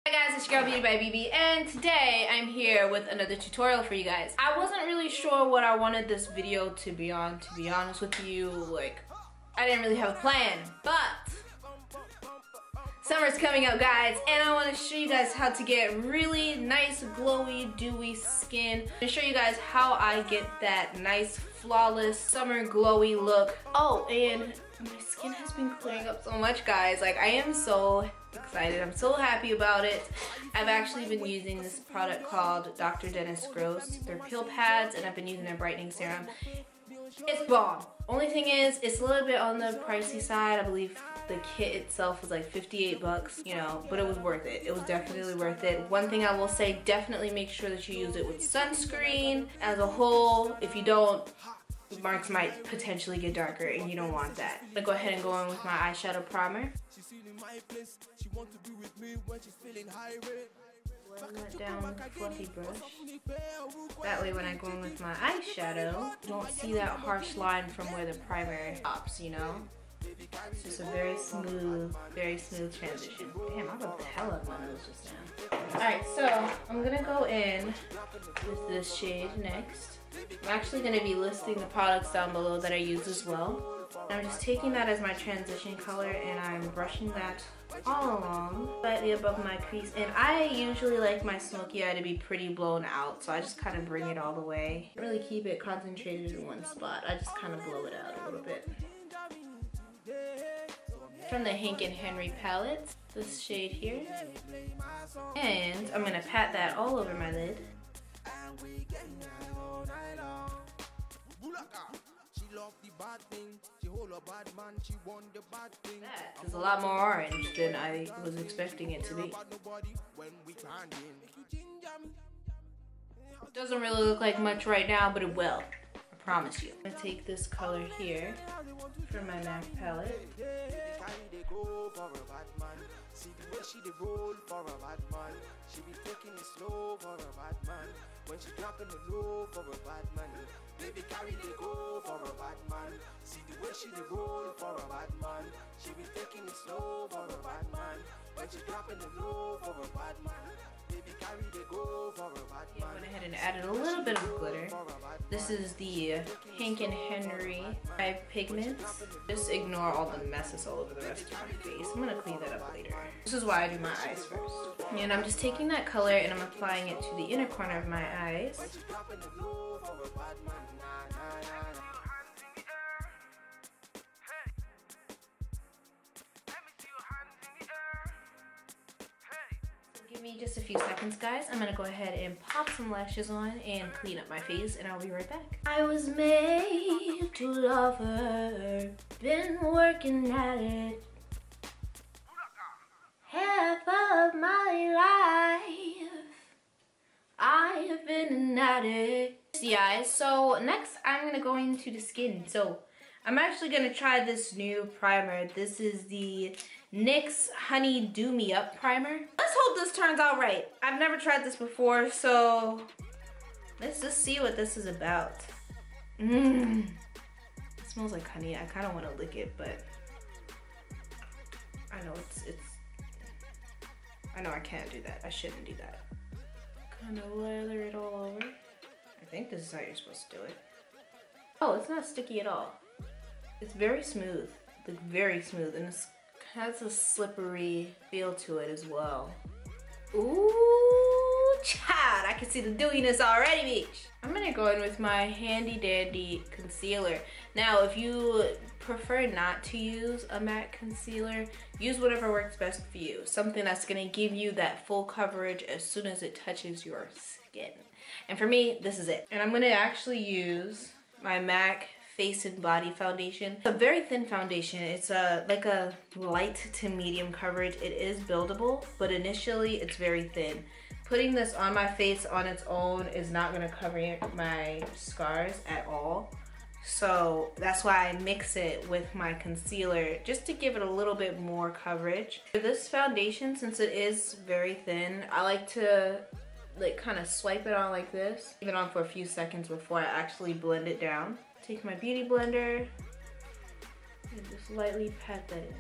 Hi guys, it's your girl Beauty by BB, and today I'm here with another tutorial for you guys. I wasn't really sure what I wanted this video to be on, to be honest with you. Like, I didn't really have a plan, but summer's coming up, guys, and I want to show you guys how to get really nice, glowy, dewy skin. I'm going to show you guys how I get that nice, flawless, summer glowy look. Oh, and my skin has been clearing up so much, guys. Like, I am so excited. I'm so happy about it. I've actually been using this product called Dr. Dennis Gross. They're peel pads, and I've been using their brightening serum. It's bomb. Only thing is, it's a little bit on the pricey side. I believe the kit itself was like 58 bucks, you know, but it was worth it. It was definitely worth it. One thing I will say, definitely make sure that you use it with sunscreen. As a whole, if you don't, marks might potentially get darker and you don't want that. I'm gonna go ahead and go in with my eyeshadow primer. Blend that down with a fluffy brush. That way when I go in with my eyeshadow, you don't see that harsh line from where the primer stops, you know? It's just a very smooth transition. Damn, I rubbed the hell out of my nose just now. Alright, so I'm gonna go in with this shade next. I'm actually going to be listing the products down below that I use as well. And I'm just taking that as my transition color and I'm brushing that all along, slightly above my crease. And I usually like my smoky eye to be pretty blown out, so I just kind of bring it all the way. I don't really keep it concentrated in one spot. I just kind of blow it out a little bit. From the Hank and Henry palette, this shade here. And I'm going to pat that all over my lid. That is a lot more orange than I was expecting it to be. It doesn't really look like much right now, but it will. I promise you. I'm gonna take this color here from my MAC palette. See the way she roll for a bad man. She be taking it slow for a bad man. When she dropping the low for a bad man. Baby carry the go for a bad man. See the way she roll for a bad man. She be taking it slow for a bad man. When she dropping the low for a bad man. Baby carry the go for a bad man. I went ahead and added a little bit of glitter. This is the Hank and Henry 5 pigments. Just ignore all the messes all over the rest of my face. I'm gonna clean that up later. This is why I do my eyes first. And I'm just taking that color and I'm applying it to the inner corner of my eyes. Give me just a few seconds, guys. I'm gonna go ahead and pop some lashes on and clean up my face, and I'll be right back. I was made to love her, been working at it half of my life. I have been an addict. Yeah, so next I'm gonna go into the skin. So I'm actually gonna try this new primer. This is the NYX Honey Dew Me Up primer. Let's hope this turns out right. I've never tried this before, so let's just see what this is about. It smells like honey. I kind of want to lick it, but I know I know I can't do that. I shouldn't do that. Kind of lather it all over. I think this is how you're supposed to do it. Oh, it's not sticky at all. It's very smooth, like very smooth, and it has a slippery feel to it as well. Ooh, child, I can see the dewiness already, bitch. I'm gonna go in with my handy dandy concealer. Now, if you prefer not to use a matte concealer, use whatever works best for you. Something that's gonna give you that full coverage as soon as it touches your skin. And for me, this is it. And I'm gonna actually use my MAC Face and Body Foundation. It's a very thin foundation. It's like a light to medium coverage. It is buildable, but initially it's very thin. Putting this on my face on its own is not gonna cover my scars at all. So that's why I mix it with my concealer just to give it a little bit more coverage. For this foundation, since it is very thin, I like to like kind of swipe it on like this, leave it on for a few seconds before I actually blend it down. Take my beauty blender and just lightly pat that in.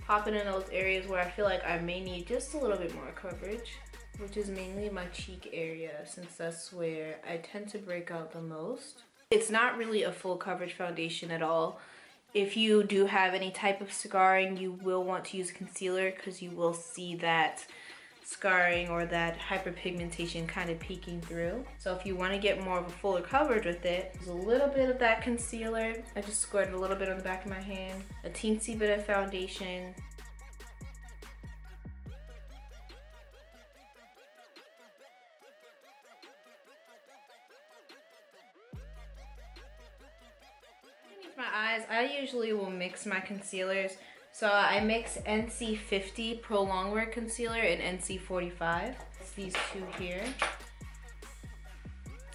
Pop it in those areas where I feel like I may need just a little bit more coverage, which is mainly my cheek area, since that's where I tend to break out the most. It's not really a full coverage foundation at all. If you do have any type of scarring, you will want to use concealer because you will see that scarring or that hyperpigmentation kind of peeking through. So if you want to get more of a fuller coverage with it, there's a little bit of that concealer. I just squirted a little bit on the back of my hand, a teensy bit of foundation. Underneath my eyes, I usually will mix my concealers. So I mix NC50 Pro Longwear Concealer and NC45. It's these two here.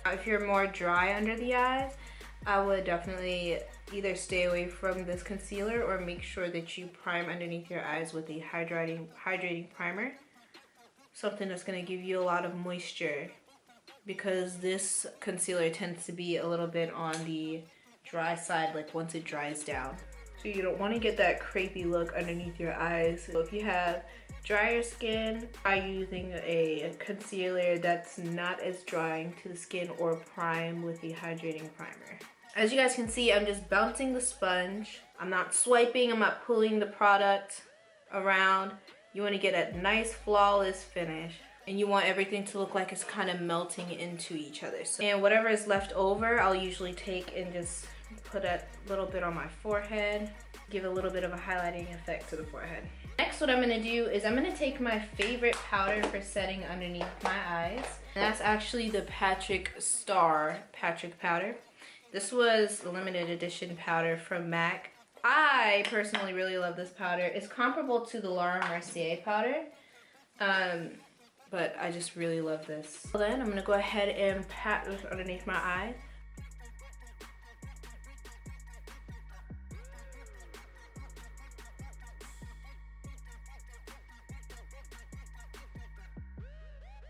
If you're more dry under the eyes, I would definitely either stay away from this concealer or make sure that you prime underneath your eyes with a hydrating primer. Something that's going to give you a lot of moisture, because this concealer tends to be a little bit on the dry side, like once it dries down. So you don't want to get that crepey look underneath your eyes. So if you have drier skin, try using a concealer that's not as drying to the skin, or prime with a hydrating primer. As you guys can see, I'm just bouncing the sponge. I'm not swiping, I'm not pulling the product around. You want to get a nice flawless finish, and you want everything to look like it's kind of melting into each other. And whatever is left over, I'll usually take and just put a little bit on my forehead, give a little bit of a highlighting effect to the forehead. Next, what I'm going to do is I'm going to take my favorite powder for setting underneath my eyes. And that's actually the Patrick Star Patrick powder. This was a limited edition powder from MAC. I personally really love this powder. It's comparable to the Laura Mercier powder, but I just really love this. So then I'm going to go ahead and pat this underneath my eye.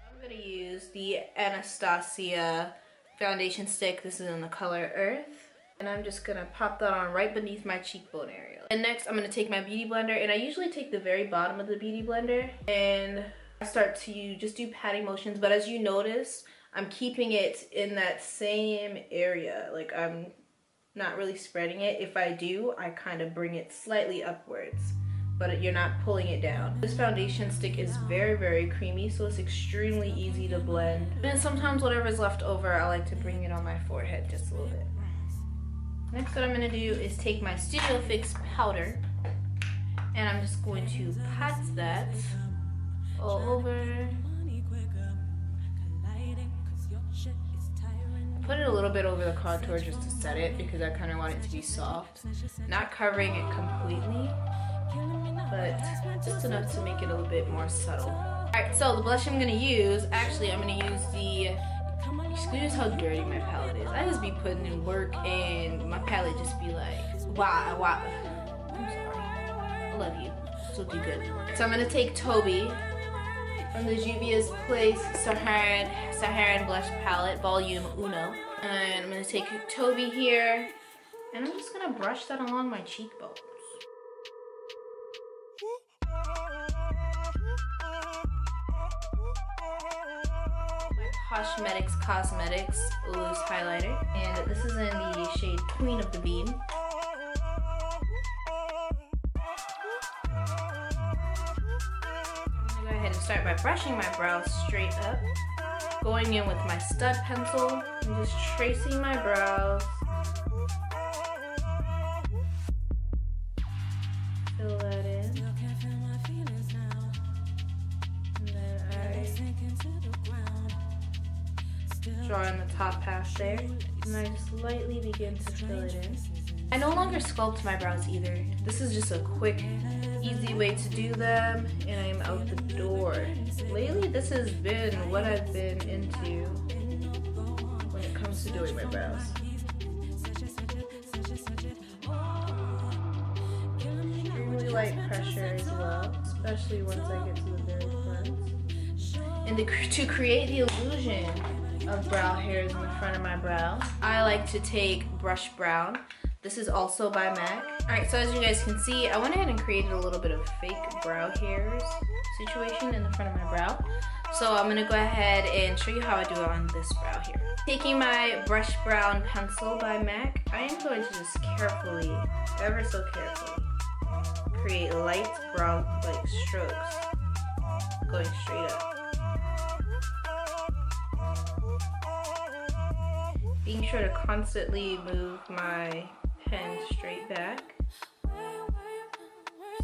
I'm going to use the Anastasia foundation stick. This is in the color Earth. And I'm just going to pop that on right beneath my cheekbone area. And next I'm going to take my beauty blender, and I usually take the very bottom of the beauty blender, and I start to just do patting motions. But as you notice, I'm keeping it in that same area. Like, I'm not really spreading it. If I do, I kind of bring it slightly upwards, but you're not pulling it down. This foundation stick is very, very creamy, so it's extremely easy to blend. And then sometimes whatever's left over, I like to bring it on my forehead just a little bit. Next, what I'm going to do is take my Studio Fix powder, and I'm just going to pat that all over. I put it a little bit over the contour just to set it, because I kind of want it to be soft. Not covering it completely, but just enough to make it a little bit more subtle. Alright, so the blush I'm going to use, actually I'm going to use the, excuse how dirty my palette is. I just be putting in work and my palette just be like, wow, wow. I'm sorry. I love you. So do good. So I'm going to take Toby from the Juvia's Place Saharan Blush Palette, Volume Uno. And I'm going to take Toby here, and I'm just going to brush that along my cheekbones. Poshmetics Cosmetics loose highlighter, and this is in the shade Queen of the Bean. I'm gonna go ahead and start by brushing my brows straight up, going in with my stud pencil and just tracing my brows. Fill that in. Draw in the top half there, and I just lightly begin to fill it in. I no longer sculpt my brows either. This is just a quick, easy way to do them, and I'm out the door. Lately, this has been what I've been into when it comes to doing my brows. Extremely light pressure as well, especially once I get to the very front. And to create the illusion of brow hairs in the front of my brow, I like to take brush brown. This is also by MAC. Alright, so as you guys can see, I went ahead and created a little bit of fake brow hairs situation in the front of my brow. So I'm gonna go ahead and show you how I do it on this brow here. Taking my Brush Brown Pencil by MAC, I am going to just carefully, ever so carefully, create light brown like strokes going straight up. Being sure to constantly move my pen straight back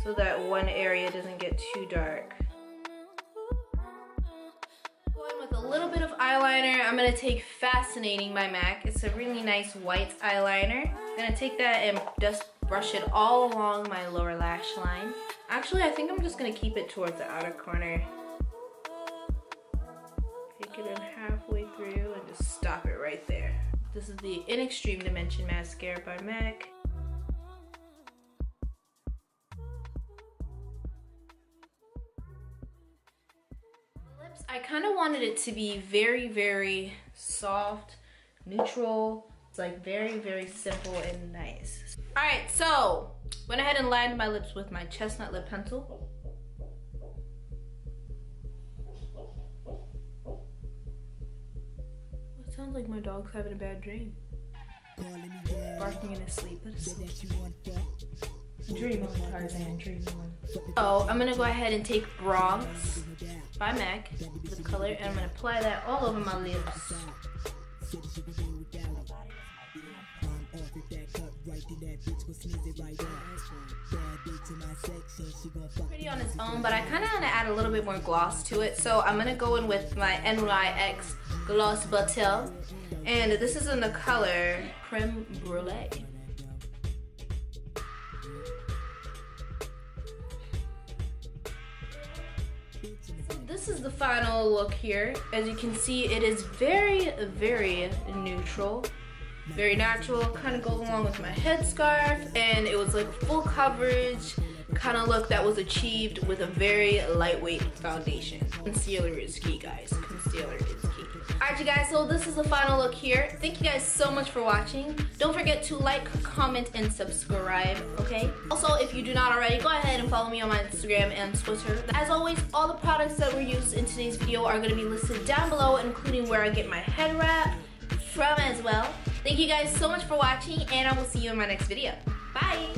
so that one area doesn't get too dark. Going with a little bit of eyeliner, I'm going to take Fascinating by MAC. It's a really nice white eyeliner. I'm going to take that and just brush it all along my lower lash line. Actually, I think I'm just going to keep it towards the outer corner. Take it in halfway through and just stop it right there. This is the In Extreme Dimension Mascara by MAC. Lips, I kind of wanted it to be very, very soft, neutral. It's like very, very simple and nice. Alright, so went ahead and lined my lips with my Chestnut Lip Pencil. Sounds like my dog's having a bad dream. Barking in his sleep. Dream on Tarzan, dream on. So I'm gonna go ahead and take Bronx by MAC, the color, and I'm gonna apply that all over my lips. Pretty on its own, but I kind of want to add a little bit more gloss to it, so I'm gonna go in with my NYX Gloss Bottle, and this is in the color Crème Brule. This is the final look here. As you can see, it is very, very neutral. Very natural, kind of goes along with my headscarf, and it was like full coverage kind of look that was achieved with a very lightweight foundation. Concealer is key, guys. Concealer is key. Alright, you guys, so this is the final look here. Thank you guys so much for watching. Don't forget to like, comment, and subscribe, okay? Also, if you do not already, go ahead and follow me on my Instagram and Twitter. As always, all the products that were used in today's video are going to be listed down below, including where I get my head wrap from as well. Thank you guys so much for watching, and I will see you in my next video. Bye!